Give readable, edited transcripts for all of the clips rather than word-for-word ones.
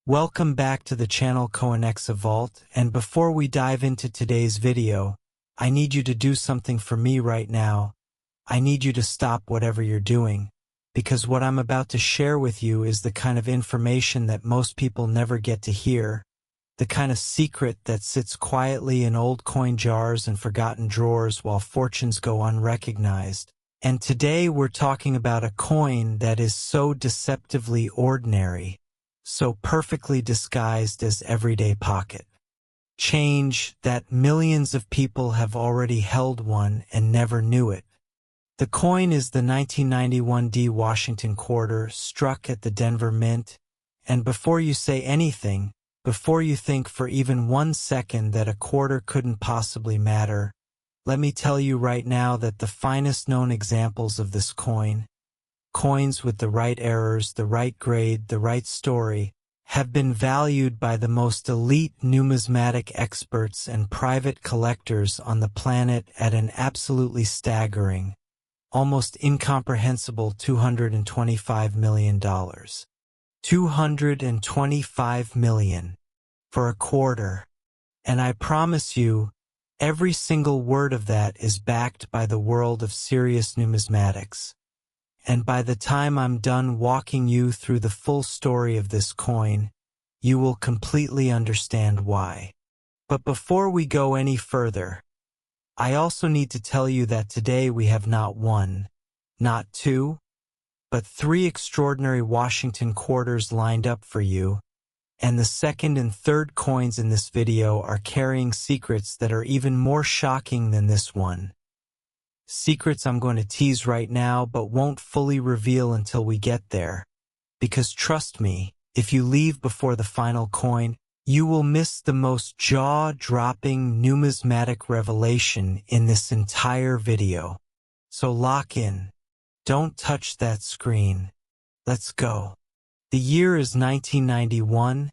Welcome back to the channel Coinexa Vault, and before we dive into today's video, I need you to do something for me right now. I need you to stop whatever you're doing, because what I'm about to share with you is the kind of information that most people never get to hear, the kind of secret that sits quietly in old coin jars and forgotten drawers while fortunes go unrecognized. And today we're talking about a coin that is so deceptively ordinary, so perfectly disguised as everyday pocket change that millions of people have already held one and never knew it. The coin is the 1991 D Washington quarter struck at the Denver Mint, and before you say anything, before you think for even 1 second that a quarter couldn't possibly matter, let me tell you right now that the finest known examples of this coin, coins with the right errors, the right grade, the right story, have been valued by the most elite numismatic experts and private collectors on the planet at an absolutely staggering, almost incomprehensible $225 million. $225 million for a quarter. And I promise you, every single word of that is backed by the world of serious numismatics. And by the time I'm done walking you through the full story of this coin, you will completely understand why. But before we go any further, I also need to tell you that today we have not one, not two, but 3 extraordinary Washington quarters lined up for you, and the second and third coins in this video are carrying secrets that are even more shocking than this one. Secrets I'm going to tease right now but won't fully reveal until we get there. Because trust me, if you leave before the final coin, you will miss the most jaw-dropping numismatic revelation in this entire video. So lock in. Don't touch that screen. Let's go. The year is 1991,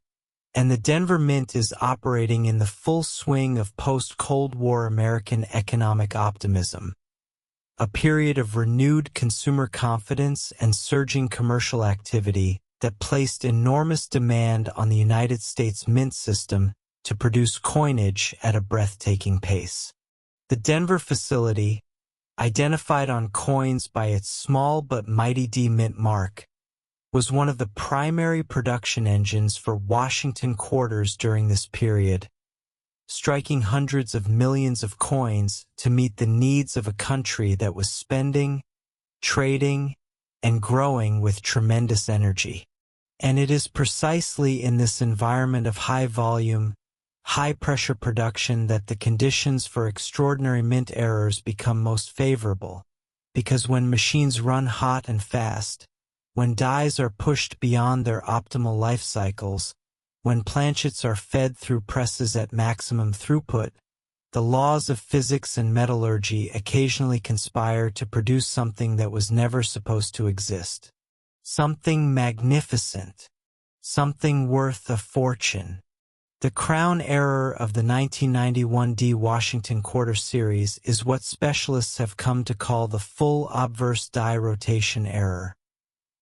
and the Denver Mint is operating in the full swing of post-Cold War American economic optimism. A period of renewed consumer confidence and surging commercial activity that placed enormous demand on the United States mint system to produce coinage at a breathtaking pace. The Denver facility, identified on coins by its small but mighty D mint mark, was one of the primary production engines for Washington quarters during this period, striking hundreds of millions of coins to meet the needs of a country that was spending, trading, and growing with tremendous energy. And it is precisely in this environment of high volume, high-pressure production that the conditions for extraordinary mint errors become most favorable, because when machines run hot and fast, when dies are pushed beyond their optimal life cycles, when planchets are fed through presses at maximum throughput, the laws of physics and metallurgy occasionally conspire to produce something that was never supposed to exist. Something magnificent. Something worth a fortune. The crown error of the 1991 D Washington quarter series is what specialists have come to call the full obverse die rotation error,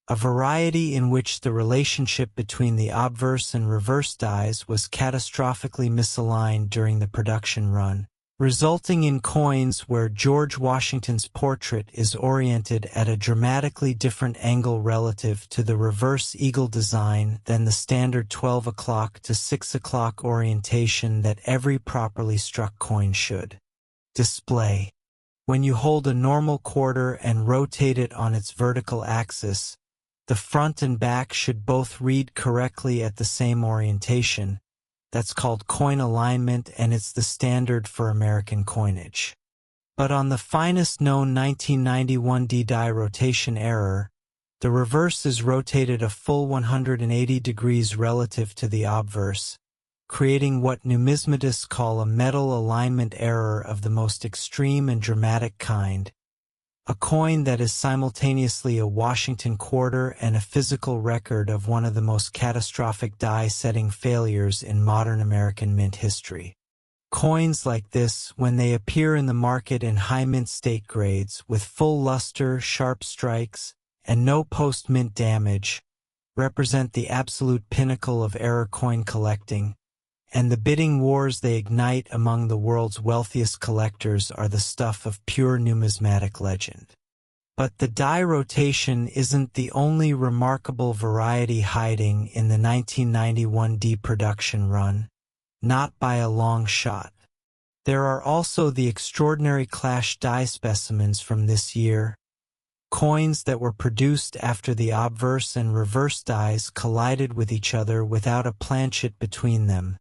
a variety in which the relationship between the obverse and reverse dies was catastrophically misaligned during the production run, resulting in coins where George Washington's portrait is oriented at a dramatically different angle relative to the reverse eagle design than the standard 12 o'clock to 6 o'clock orientation that every properly struck coin should display. When you hold a normal quarter and rotate it on its vertical axis, the front and back should both read correctly at the same orientation. That's called coin alignment, and it's the standard for American coinage. But on the finest known 1991 D die rotation error, the reverse is rotated a full 180 degrees relative to the obverse, creating what numismatists call a metal alignment error of the most extreme and dramatic kind. A coin that is simultaneously a Washington quarter and a physical record of one of the most catastrophic die-setting failures in modern American mint history. Coins like this, when they appear in the market in high mint state grades with full luster, sharp strikes, and no post-mint damage, represent the absolute pinnacle of error coin collecting, and the bidding wars they ignite among the world's wealthiest collectors are the stuff of pure numismatic legend. But the die rotation isn't the only remarkable variety hiding in the 1991 D production run, not by a long shot. There are also the extraordinary clash die specimens from this year, coins that were produced after the obverse and reverse dies collided with each other without a planchet between them,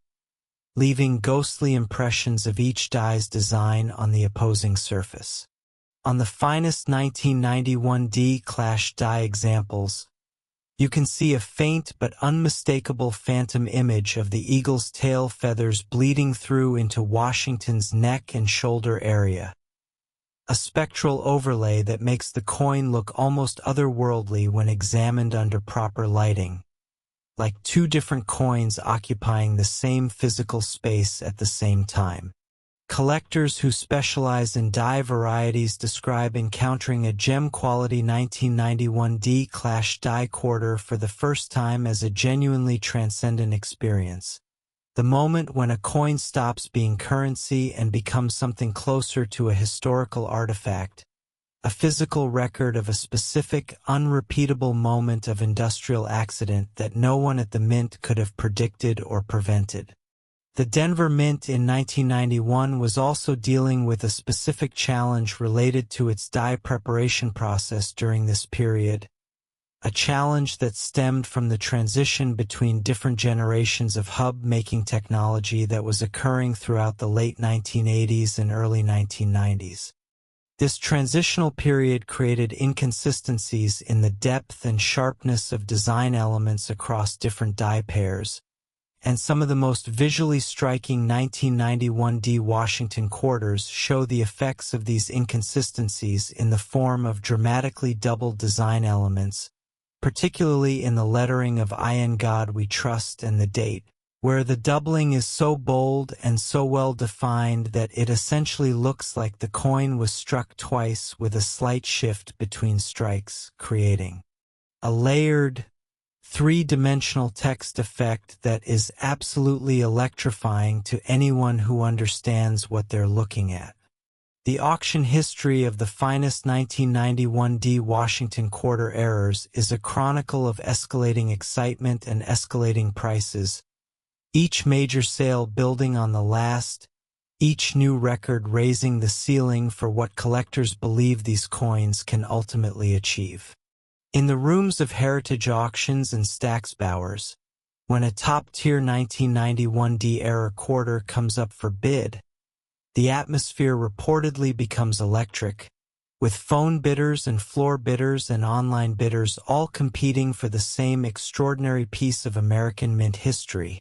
leaving ghostly impressions of each die's design on the opposing surface. On the finest 1991 D clash die examples, you can see a faint but unmistakable phantom image of the eagle's tail feathers bleeding through into Washington's neck and shoulder area, a spectral overlay that makes the coin look almost otherworldly when examined under proper lighting, like two different coins occupying the same physical space at the same time. Collectors who specialize in die varieties describe encountering a gem-quality 1991 D clash die quarter for the first time as a genuinely transcendent experience, the moment when a coin stops being currency and becomes something closer to a historical artifact, a physical record of a specific, unrepeatable moment of industrial accident that no one at the Mint could have predicted or prevented. The Denver Mint in 1991 was also dealing with a specific challenge related to its die preparation process during this period, a challenge that stemmed from the transition between different generations of hub-making technology that was occurring throughout the late 1980s and early 1990s. This transitional period created inconsistencies in the depth and sharpness of design elements across different die pairs, and some of the most visually striking 1991 D Washington quarters show the effects of these inconsistencies in the form of dramatically doubled design elements, particularly in the lettering of "I in God We Trust" and the date, where the doubling is so bold and so well defined that it essentially looks like the coin was struck twice with a slight shift between strikes, creating a layered, three-dimensional text effect that is absolutely electrifying to anyone who understands what they're looking at. The auction history of the finest 1991 D Washington quarter errors is a chronicle of escalating excitement and escalating prices, each major sale building on the last, each new record raising the ceiling for what collectors believe these coins can ultimately achieve. In the rooms of heritage auctions and stacks bowers, when a top-tier 1991 D era quarter comes up for bid, the atmosphere reportedly becomes electric, with phone bidders and floor bidders and online bidders all competing for the same extraordinary piece of American mint history,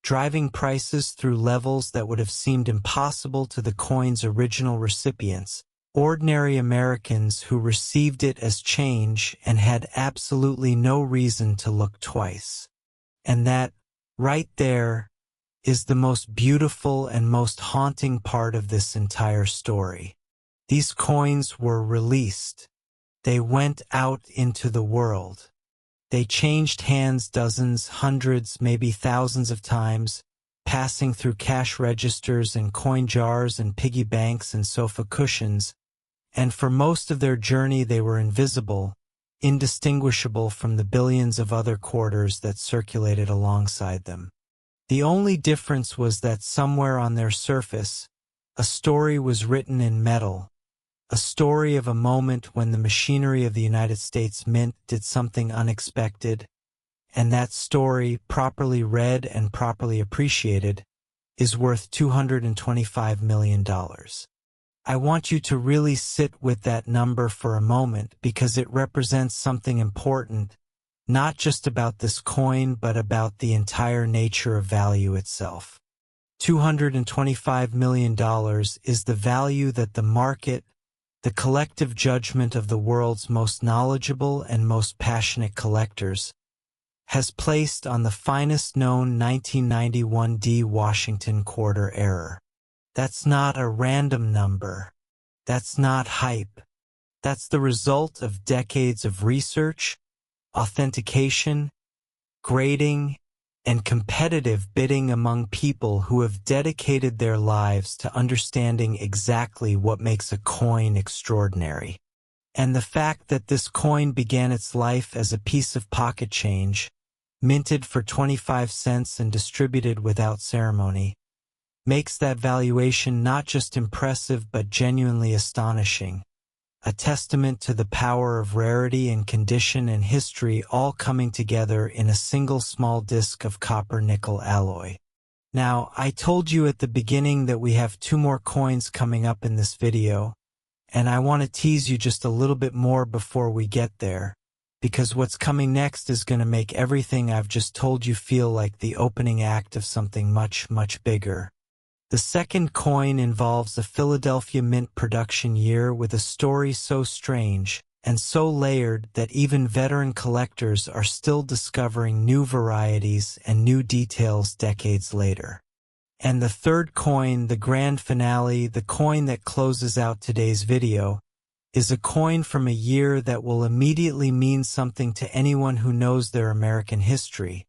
driving prices through levels that would have seemed impossible to the coin's original recipients, ordinary Americans who received it as change and had absolutely no reason to look twice. And that, right there, is the most beautiful and most haunting part of this entire story. These coins were released. They went out into the world. They changed hands dozens, hundreds, maybe thousands of times, passing through cash registers and coin jars and piggy banks and sofa cushions, and for most of their journey they were invisible, indistinguishable from the billions of other quarters that circulated alongside them. The only difference was that somewhere on their surface, a story was written in metal, a story of a moment when the machinery of the United States Mint did something unexpected, and that story, properly read and properly appreciated, is worth $225 million. I want you to really sit with that number for a moment because it represents something important, not just about this coin but about the entire nature of value itself. $225 million is the value that the market, the collective judgment of the world's most knowledgeable and most passionate collectors, has placed on the finest known 1991 D Washington quarter error. That's not a random number. That's not hype. That's the result of decades of research, authentication, grading, and competitive bidding among people who have dedicated their lives to understanding exactly what makes a coin extraordinary. And the fact that this coin began its life as a piece of pocket change, minted for 25 cents and distributed without ceremony, makes that valuation not just impressive but genuinely astonishing, a testament to the power of rarity and condition and history all coming together in a single small disc of copper-nickel alloy. Now, I told you at the beginning that we have 2 more coins coming up in this video, and I want to tease you just a little bit more before we get there, because what's coming next is going to make everything I've just told you feel like the opening act of something much, much bigger. The second coin involves a Philadelphia Mint production year with a story so strange and so layered that even veteran collectors are still discovering new varieties and new details decades later. And the third coin, the grand finale, the coin that closes out today's video, is a coin from a year that will immediately mean something to anyone who knows their American history.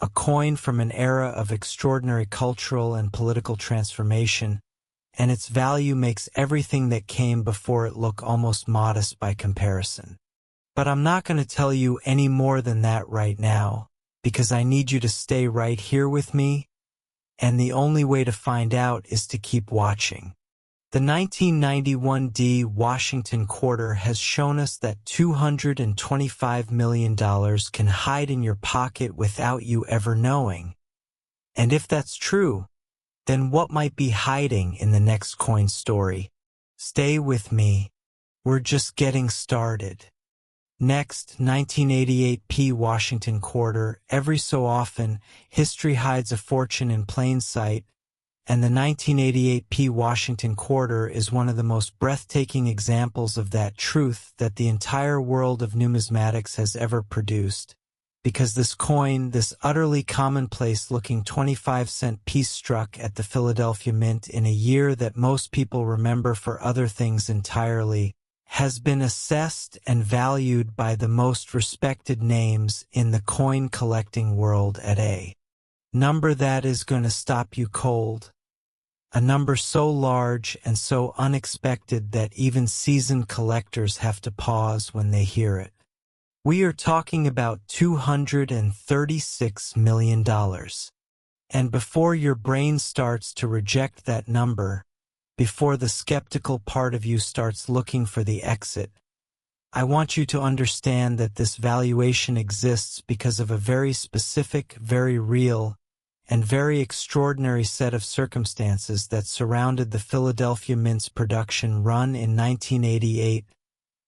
A coin from an era of extraordinary cultural and political transformation, and its value makes everything that came before it look almost modest by comparison. But I'm not going to tell you any more than that right now, because I need you to stay right here with me, and the only way to find out is to keep watching. The 1991 D Washington quarter has shown us that $225 million can hide in your pocket without you ever knowing. And if that's true, then what might be hiding in the next coin story? Stay with me. We're just getting started. Next, 1988 P Washington quarter. Every so often, history hides a fortune in plain sight, and the 1988 P Washington quarter is one of the most breathtaking examples of that truth that the entire world of numismatics has ever produced. Because this coin, this utterly commonplace-looking 25-cent piece struck at the Philadelphia Mint in a year that most people remember for other things entirely, has been assessed and valued by the most respected names in the coin collecting world at a number that is going to stop you cold. A number so large and so unexpected that even seasoned collectors have to pause when they hear it. We are talking about $236 million. And before your brain starts to reject that number, before the skeptical part of you starts looking for the exit, I want you to understand that this valuation exists because of a very specific, very real, and very extraordinary set of circumstances that surrounded the Philadelphia Mint's production run in 1988,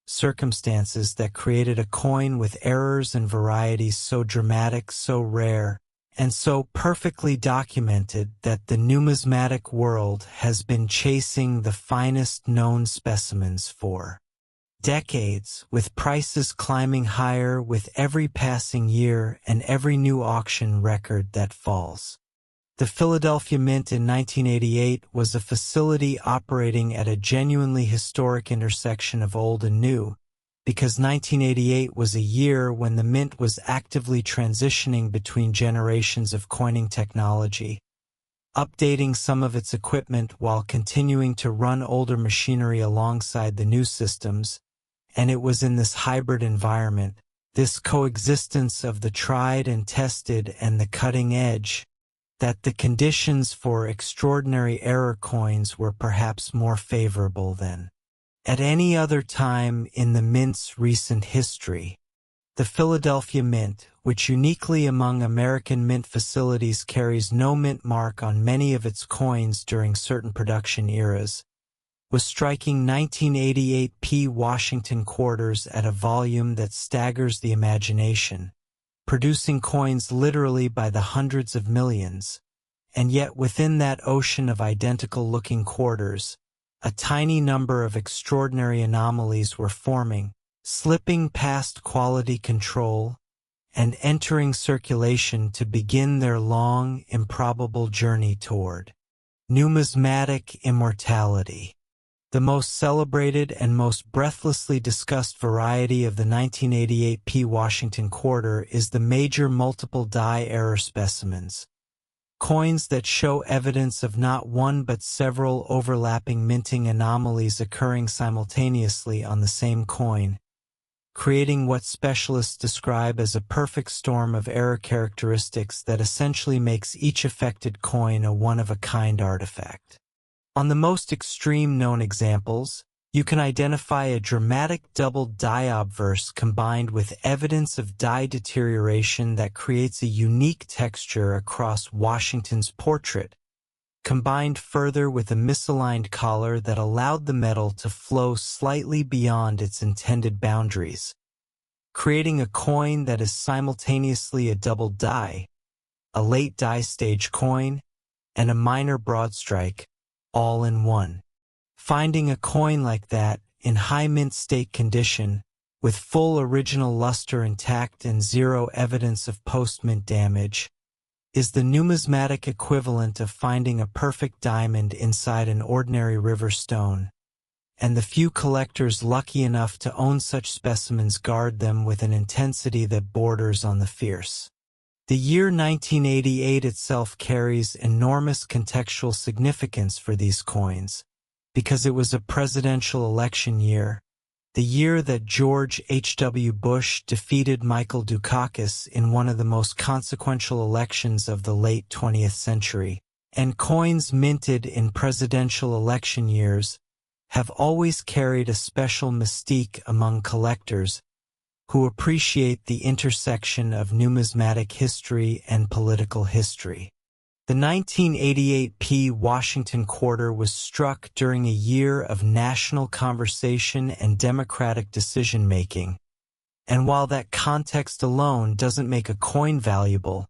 circumstances that created a coin with errors and varieties so dramatic, so rare, and so perfectly documented that the numismatic world has been chasing the finest known specimens for decades, with prices climbing higher with every passing year and every new auction record that falls. The Philadelphia Mint in 1988 was a facility operating at a genuinely historic intersection of old and new, because 1988 was a year when the Mint was actively transitioning between generations of coining technology, updating some of its equipment while continuing to run older machinery alongside the new systems. And it was in this hybrid environment, this coexistence of the tried and tested and the cutting edge, that the conditions for extraordinary error coins were perhaps more favorable than at any other time in the Mint's recent history. The Philadelphia Mint, which uniquely among American mint facilities carries no mint mark on many of its coins during certain production eras, was striking 1988 P Washington quarters at a volume that staggers the imagination, producing coins literally by the hundreds of millions. And yet within that ocean of identical-looking quarters, a tiny number of extraordinary anomalies were forming, slipping past quality control, and entering circulation to begin their long, improbable journey toward numismatic immortality. The most celebrated and most breathlessly discussed variety of the 1988 P. Washington quarter is the major multiple die error specimens. Coins that show evidence of not one but several overlapping minting anomalies occurring simultaneously on the same coin, creating what specialists describe as a perfect storm of error characteristics that essentially makes each affected coin a one-of-a-kind artifact. On the most extreme known examples, you can identify a dramatic double die obverse combined with evidence of die deterioration that creates a unique texture across Washington's portrait, combined further with a misaligned collar that allowed the metal to flow slightly beyond its intended boundaries, creating a coin that is simultaneously a double die, a late die stage coin, and a minor broadstrike, all in one. Finding a coin like that, in high mint state condition, with full original luster intact and zero evidence of post-mint damage, is the numismatic equivalent of finding a perfect diamond inside an ordinary river stone, and the few collectors lucky enough to own such specimens guard them with an intensity that borders on the fierce. The year 1988 itself carries enormous contextual significance for these coins, because it was a presidential election year, the year that George H.W. Bush defeated Michael Dukakis in one of the most consequential elections of the late 20th century, and coins minted in presidential election years have always carried a special mystique among collectors who appreciate the intersection of numismatic history and political history. The 1988 P. Washington quarter was struck during a year of national conversation and democratic decision-making, and while that context alone doesn't make a coin valuable,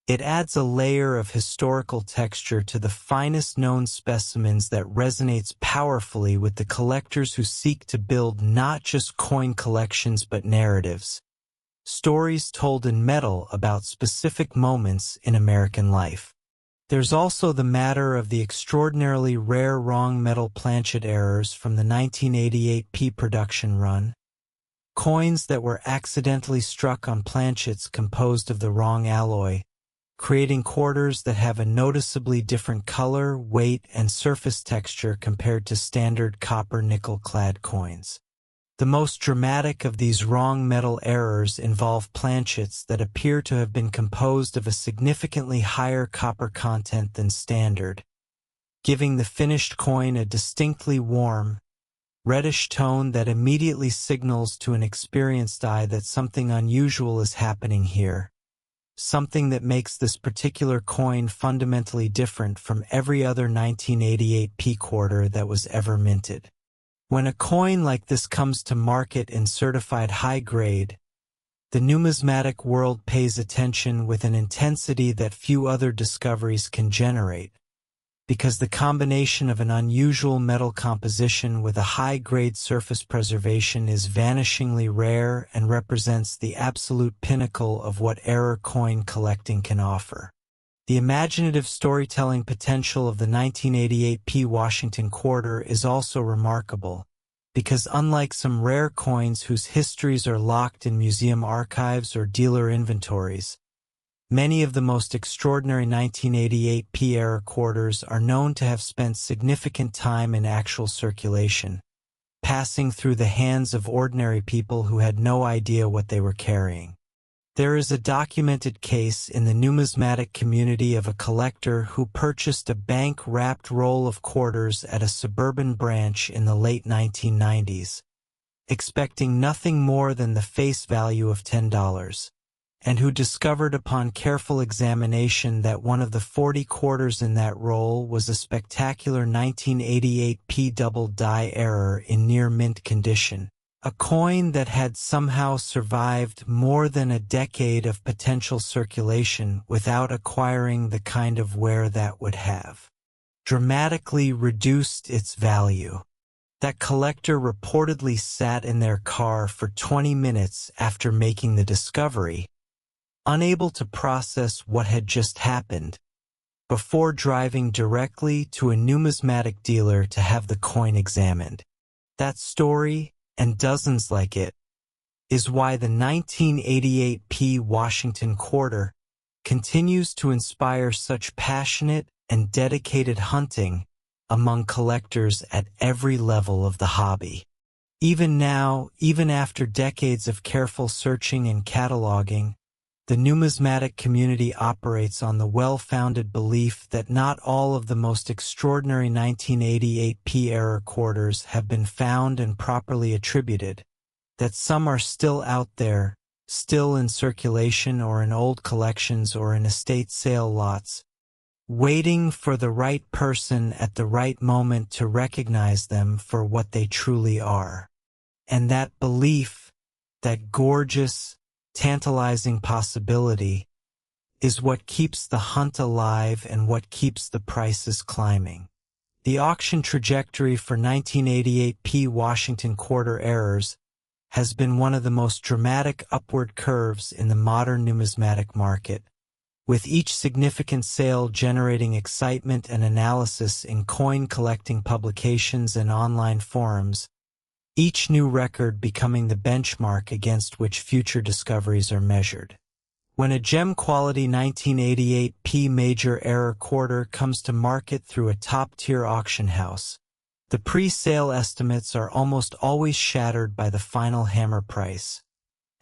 it adds a layer of historical texture to the finest known specimens that resonates powerfully with the collectors who seek to build not just coin collections but narratives, stories told in metal about specific moments in American life. There's also the matter of the extraordinarily rare wrong metal planchet errors from the 1988 P production run, coins that were accidentally struck on planchets composed of the wrong alloy, creating quarters that have a noticeably different color, weight, and surface texture compared to standard copper-nickel-clad coins. The most dramatic of these wrong metal errors involve planchets that appear to have been composed of a significantly higher copper content than standard, giving the finished coin a distinctly warm, reddish tone that immediately signals to an experienced eye that something unusual is happening here, something that makes this particular coin fundamentally different from every other 1988 P quarter that was ever minted. When a coin like this comes to market in certified high grade, the numismatic world pays attention with an intensity that few other discoveries can generate, because the combination of an unusual metal composition with a high-grade surface preservation is vanishingly rare and represents the absolute pinnacle of what error coin collecting can offer. The imaginative storytelling potential of the 1988 P. Washington quarter is also remarkable, because unlike some rare coins whose histories are locked in museum archives or dealer inventories, many of the most extraordinary 1988 P-era quarters are known to have spent significant time in actual circulation, passing through the hands of ordinary people who had no idea what they were carrying. There is a documented case in the numismatic community of a collector who purchased a bank-wrapped roll of quarters at a suburban branch in the late 1990s, expecting nothing more than the face value of $10. And who discovered upon careful examination that one of the 40 quarters in that roll was a spectacular 1988 P double die error in near mint condition, a coin that had somehow survived more than a decade of potential circulation without acquiring the kind of wear that would have dramatically reduced its value. That collector reportedly sat in their car for 20 minutes after making the discovery, unable to process what had just happened, before driving directly to a numismatic dealer to have the coin examined. That story, and dozens like it, is why the 1988 Washington Quarter continues to inspire such passionate and dedicated hunting among collectors at every level of the hobby. Even now, even after decades of careful searching and cataloging, the numismatic community operates on the well-founded belief that not all of the most extraordinary 1988 P-era quarters have been found and properly attributed, that some are still out there, still in circulation or in old collections or in estate sale lots, waiting for the right person at the right moment to recognize them for what they truly are. And that belief, that gorgeous, tantalizing possibility, is what keeps the hunt alive and what keeps the prices climbing. The auction trajectory for 1988 P Washington Quarter errors has been one of the most dramatic upward curves in the modern numismatic market, with each significant sale generating excitement and analysis in coin collecting publications and online forums, each new record becoming the benchmark against which future discoveries are measured. When a gem-quality 1988 P major error quarter comes to market through a top-tier auction house, the pre-sale estimates are almost always shattered by the final hammer price,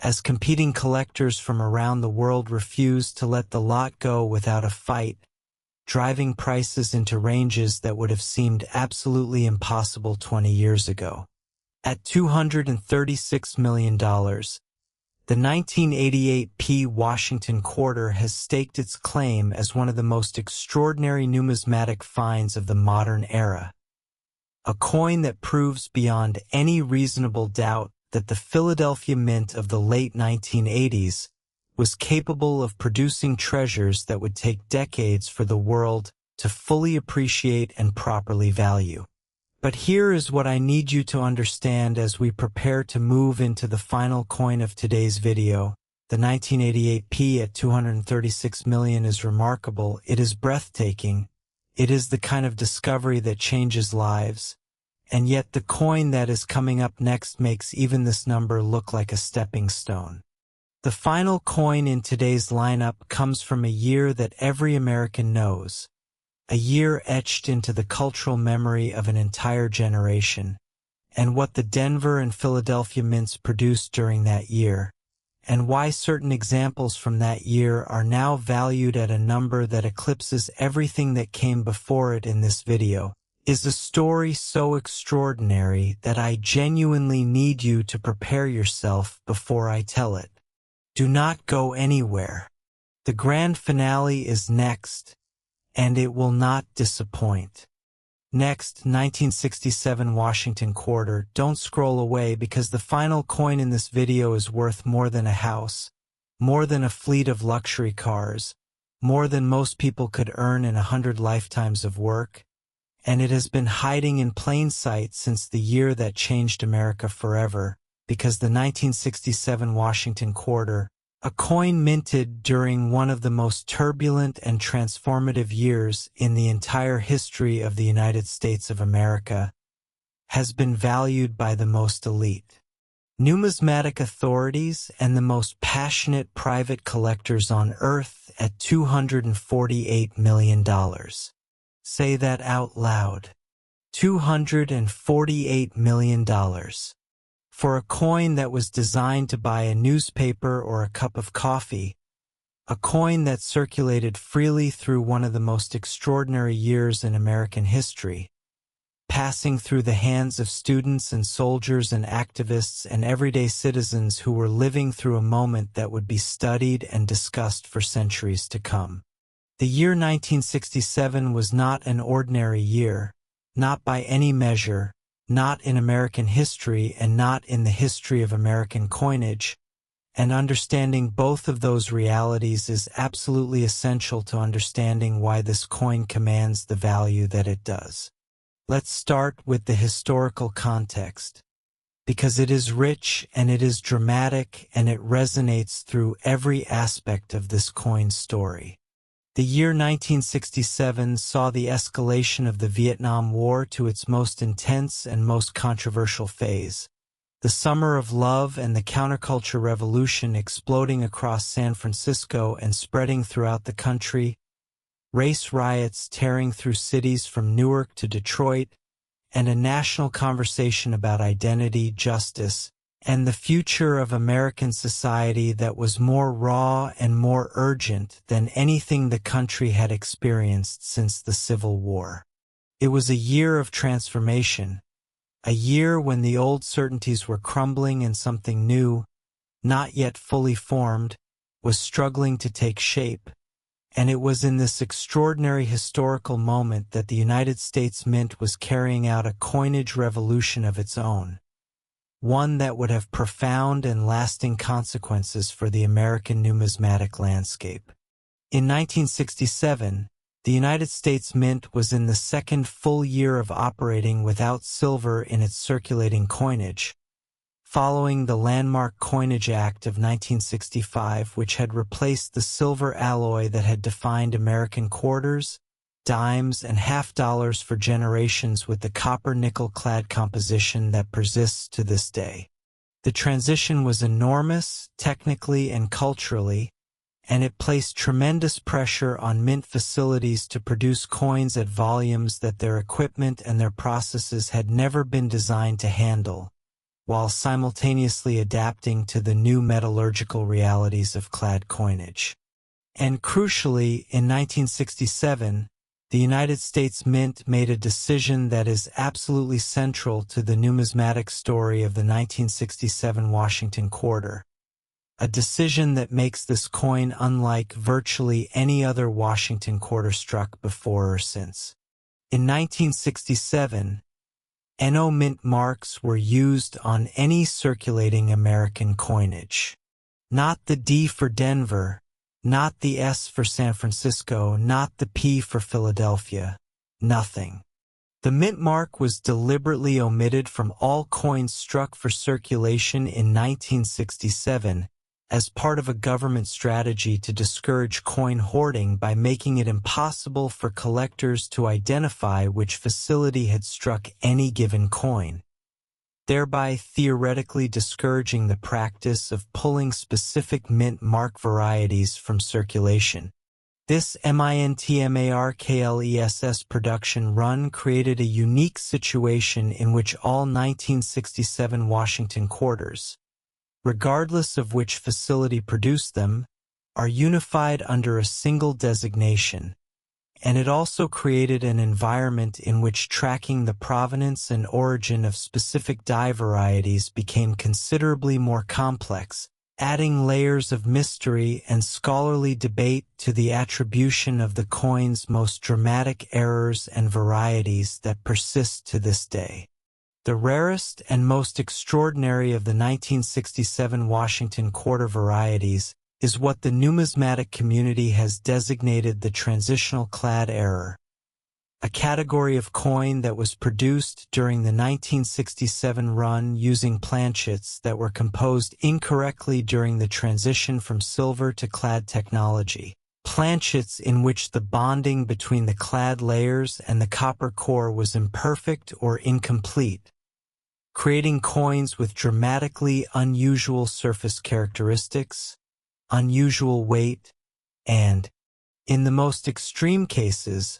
as competing collectors from around the world refuse to let the lot go without a fight, driving prices into ranges that would have seemed absolutely impossible 20 years ago. At $236 million, the 1988 P Washington Quarter has staked its claim as one of the most extraordinary numismatic finds of the modern era. A coin that proves beyond any reasonable doubt that the Philadelphia Mint of the late 1980s was capable of producing treasures that would take decades for the world to fully appreciate and properly value. But here is what I need you to understand as we prepare to move into the final coin of today's video. The 1988 P at $236 million is remarkable, it is breathtaking, it is the kind of discovery that changes lives, and yet the coin that is coming up next makes even this number look like a stepping stone. The final coin in today's lineup comes from a year that every American knows, a year etched into the cultural memory of an entire generation, and what the Denver and Philadelphia mints produced during that year, and why certain examples from that year are now valued at a number that eclipses everything that came before it in this video, is a story so extraordinary that I genuinely need you to prepare yourself before I tell it. Do not go anywhere. The grand finale is next, and it will not disappoint. Next, 1967 Washington Quarter. Don't scroll away because the final coin in this video is worth more than a house, more than a fleet of luxury cars, more than most people could earn in 100 lifetimes of work, and it has been hiding in plain sight since the year that changed America forever, because the 1967 Washington Quarter, a coin minted during one of the most turbulent and transformative years in the entire history of the United States of America, has been valued by the most elite numismatic authorities and the most passionate private collectors on earth at $248 million. Say that out loud. $248 million. For a coin that was designed to buy a newspaper or a cup of coffee, a coin that circulated freely through one of the most extraordinary years in American history, passing through the hands of students and soldiers and activists and everyday citizens who were living through a moment that would be studied and discussed for centuries to come. The year 1967 was not an ordinary year, not by any measure, not in American history and not in the history of American coinage, and understanding both of those realities is absolutely essential to understanding why this coin commands the value that it does. Let's start with the historical context, because it is rich and it is dramatic and it resonates through every aspect of this coin's story. The year 1967 saw the escalation of the Vietnam War to its most intense and most controversial phase. The Summer of Love and the Counterculture Revolution exploding across San Francisco and spreading throughout the country, race riots tearing through cities from Newark to Detroit, and a national conversation about identity, justice, and the future of American society that was more raw and more urgent than anything the country had experienced since the Civil War. It was a year of transformation, a year when the old certainties were crumbling and something new, not yet fully formed, was struggling to take shape. And it was in this extraordinary historical moment that the United States Mint was carrying out a coinage revolution of its own, one that would have profound and lasting consequences for the American numismatic landscape. In 1967, the United States Mint was in the second full year of operating without silver in its circulating coinage, following the landmark Coinage Act of 1965, which had replaced the silver alloy that had defined American quarters, dimes, and half-dollars for generations with the copper-nickel clad composition that persists to this day. The transition was enormous, technically and culturally, and it placed tremendous pressure on mint facilities to produce coins at volumes that their equipment and their processes had never been designed to handle, while simultaneously adapting to the new metallurgical realities of clad coinage. And crucially, in 1967, the United States Mint made a decision that is absolutely central to the numismatic story of the 1967 Washington Quarter, a decision that makes this coin unlike virtually any other Washington Quarter struck before or since. In 1967, NO mint marks were used on any circulating American coinage. Not the D for Denver, not the S for San Francisco, not the P for Philadelphia, nothing. The mint mark was deliberately omitted from all coins struck for circulation in 1967 as part of a government strategy to discourage coin hoarding by making it impossible for collectors to identify which facility had struck any given coin, thereby theoretically discouraging the practice of pulling specific mint mark varieties from circulation. This MINTMARKLESS production run created a unique situation in which all 1967 Washington quarters, regardless of which facility produced them, are unified under a single designation, and it also created an environment in which tracking the provenance and origin of specific die varieties became considerably more complex, adding layers of mystery and scholarly debate to the attribution of the coin's most dramatic errors and varieties that persist to this day. The rarest and most extraordinary of the 1967 Washington Quarter varieties is what the numismatic community has designated the transitional clad error, a category of coin that was produced during the 1967 run using planchets that were composed incorrectly during the transition from silver to clad technology, planchets in which the bonding between the clad layers and the copper core was imperfect or incomplete, creating coins with dramatically unusual surface characteristics, unusual weight, and, in the most extreme cases,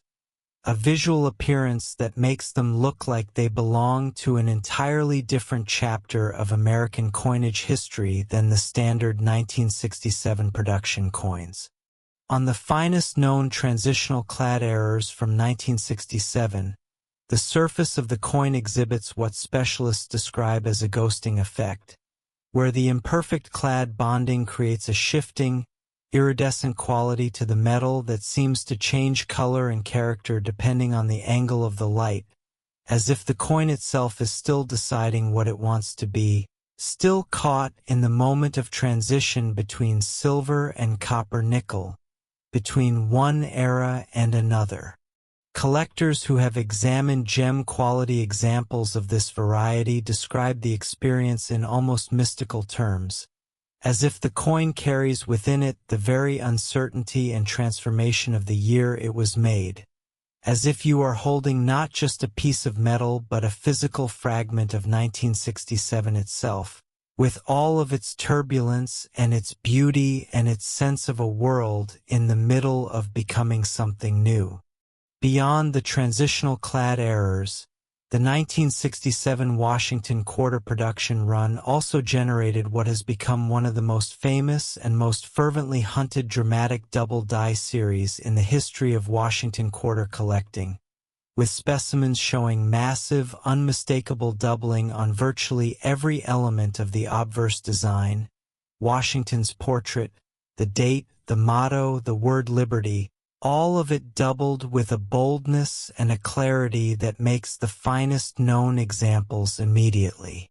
a visual appearance that makes them look like they belong to an entirely different chapter of American coinage history than the standard 1967 production coins. On the finest known transitional clad errors from 1967, the surface of the coin exhibits what specialists describe as a ghosting effect, where the imperfect clad bonding creates a shifting, iridescent quality to the metal that seems to change color and character depending on the angle of the light, as if the coin itself is still deciding what it wants to be, still caught in the moment of transition between silver and copper nickel, between one era and another. Collectors who have examined gem-quality examples of this variety describe the experience in almost mystical terms, as if the coin carries within it the very uncertainty and transformation of the year it was made, as if you are holding not just a piece of metal but a physical fragment of 1967 itself, with all of its turbulence and its beauty and its sense of a world in the middle of becoming something new. Beyond the transitional clad errors, the 1967 Washington quarter production run also generated what has become one of the most famous and most fervently hunted dramatic double die series in the history of Washington quarter collecting, with specimens showing massive, unmistakable doubling on virtually every element of the obverse design: Washington's portrait, the date, the motto, the word liberty, all of it doubled with a boldness and a clarity that makes the finest known examples immediately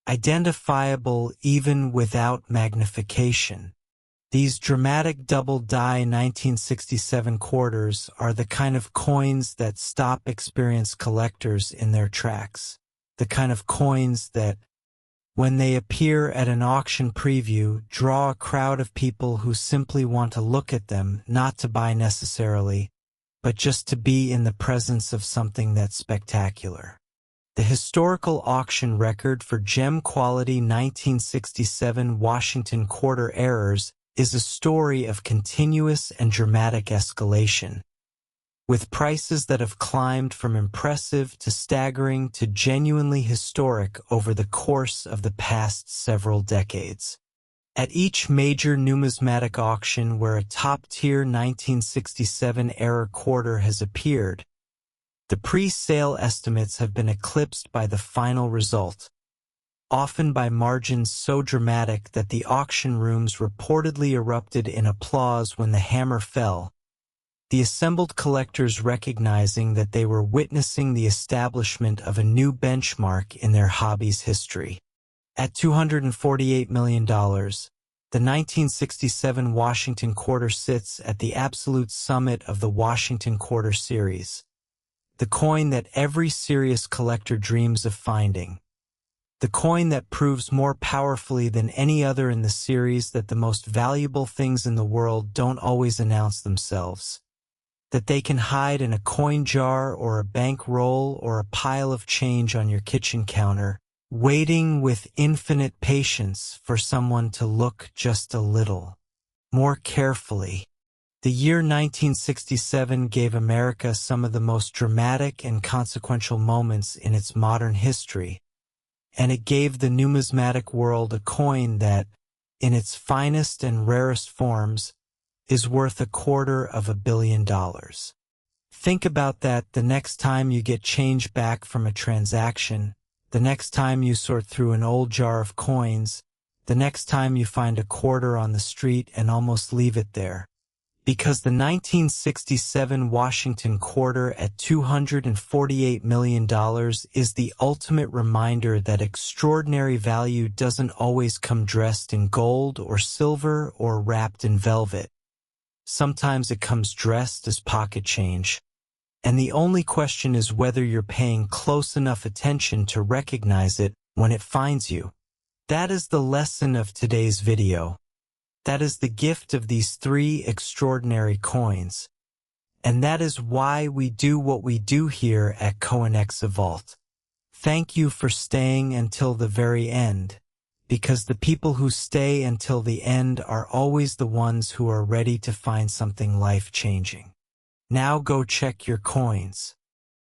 identifiable even without magnification. These dramatic double-die 1967 quarters are the kind of coins that stop experienced collectors in their tracks, the kind of coins that, when they appear at an auction preview, draw a crowd of people who simply want to look at them, not to buy necessarily, but just to be in the presence of something that's spectacular. The historical auction record for gem-quality 1967 Washington quarter errors is a story of continuous and dramatic escalation, with prices that have climbed from impressive to staggering to genuinely historic over the course of the past several decades. At each major numismatic auction where a top-tier 1967 era quarter has appeared, the pre-sale estimates have been eclipsed by the final result, often by margins so dramatic that the auction rooms reportedly erupted in applause when the hammer fell, the assembled collectors recognizing that they were witnessing the establishment of a new benchmark in their hobby's history. At $248 million, the 1967 Washington quarter sits at the absolute summit of the Washington quarter series, the coin that every serious collector dreams of finding, the coin that proves more powerfully than any other in the series that the most valuable things in the world don't always announce themselves, that they can hide in a coin jar or a bank roll or a pile of change on your kitchen counter, waiting with infinite patience for someone to look just a little more carefully. The year 1967 gave America some of the most dramatic and consequential moments in its modern history, and it gave the numismatic world a coin that, in its finest and rarest forms, is worth $250 million. Think about that the next time you get change back from a transaction, the next time you sort through an old jar of coins, the next time you find a quarter on the street and almost leave it there. Because the 1967 Washington quarter at $248 million is the ultimate reminder that extraordinary value doesn't always come dressed in gold or silver or wrapped in velvet. Sometimes it comes dressed as pocket change. And the only question is whether you're paying close enough attention to recognize it when it finds you. That is the lesson of today's video. That is the gift of these three extraordinary coins. And that is why we do what we do here at Coinexa Vault. Thank you for staying until the very end, because the people who stay until the end are always the ones who are ready to find something life-changing. Now go check your coins.